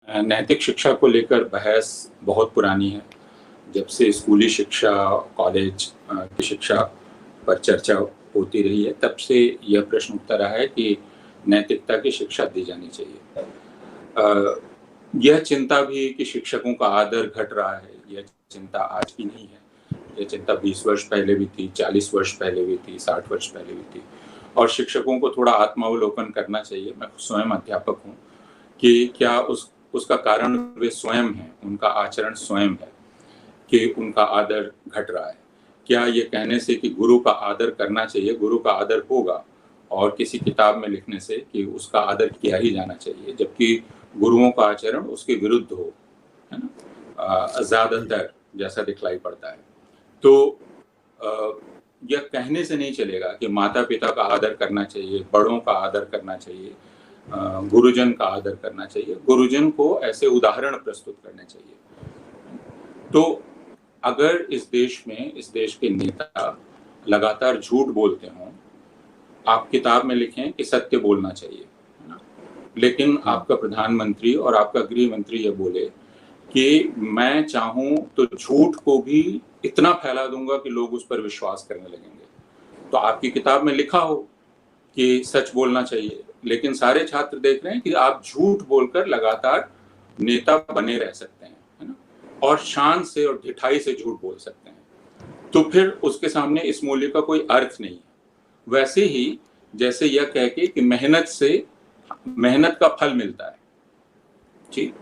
नैतिक शिक्षा को लेकर बहस बहुत पुरानी है। जब से स्कूली शिक्षा, कॉलेज की शिक्षा पर चर्चा होती रही है, तब से यह प्रश्न उठता रहा है कि नैतिकता की शिक्षा दी जानी चाहिए। यह चिंता भी कि शिक्षकों का आदर घट रहा है, यह चिंता आज की नहीं है। यह चिंता 20 वर्ष पहले भी थी, 40 वर्ष पहले भी थी, 60 वर्ष पहले भी थी और शिक्षकों को थोड़ा आत्मावलोकन करना चाहिए। मैं स्वयं अध्यापक हूँ कि क्या उसका कारण वे स्वयं हैं, उनका आचरण स्वयं है कि उनका आदर घट रहा है। क्या ये कहने से कि गुरु का आदर करना चाहिए, गुरु का आदर होगा और किसी किताब में लिखने से कि उसका आदर किया ही जाना चाहिए, जबकि गुरुओं का आचरण उसके विरुद्ध हो, है ना? ज़्यादातर जैसा दिखलाई पड़ता है। तो यह कहने से नहीं चलेगा कि माता-पिता का आदर करना चाहिए, बड़ों का आदर करना चाहिए, गुरुजन का आदर करना चाहिए, गुरुजन को ऐसे उदाहरण प्रस्तुत करने चाहिए। तो अगर इस देश के नेता लगातार झूठ बोलते हों, आप किताब में लिखें कि सत्य बोलना चाहिए, है ना? लेकिन आपका प्रधानमंत्री और आपका गृह मंत्री ये बोले कि मैं चाहूँ तो झूठ को भी इतना फैला दूँगा कि लोग उस पर विश्वास करने लगेंगे। तो आपकी किताब में लिखा हो कि सच बोलना चाहिए, लेकिन सारे छात्र देख रहे हैं कि आप झूठ बोलकर लगातार नेता बने रह सकते हैं, है ना? और शान से और ढिठाई से झूठ बोल सकते हैं। तो फिर उसके सामने इस मूल्य का कोई अर्थ नहीं है। वैसे ही जैसे यह कह के कि मेहनत का फल मिलता है, ठीक?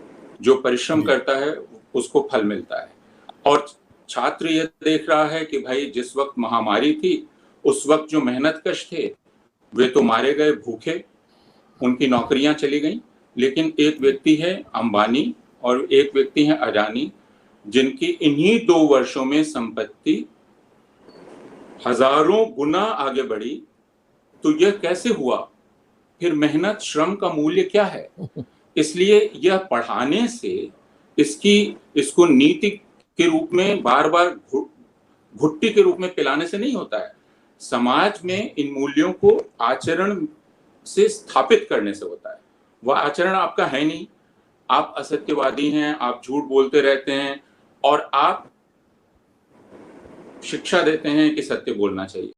जो परिश्रम करता है उसको फल मिलता है और छात्र यह देख रहा है कि भाई जिस वक़्त महामारी थी, उस वक़्त जो मेहनतकश थे, वे तो मारे गए भूखे, उनकी नौकरियां चली गईं, लेकिन एक व्यक्ति है अंबानी और एक व्यक्ति है अडानी, जिनकी इन्हीं 2 वर्षों में संपत्ति हजारों गुना आगे बढ़ी। तो यह कैसे हुआ? फिर मेहनत, श्रम का मूल्य क्या है? इसलिए यह पढ़ाने से इसको नीति के रूप में बार-बार घुट्टी के रूप में पिलाने से नहीं होता है। समाज में इन मूल्यों को आचरण से स्थापित करने से होता है। वह आचरण आपका है नहीं, आप असत्यवादी हैं, आप झूठ बोलते रहते हैं और आप शिक्षा देते हैं कि सत्य बोलना चाहिए।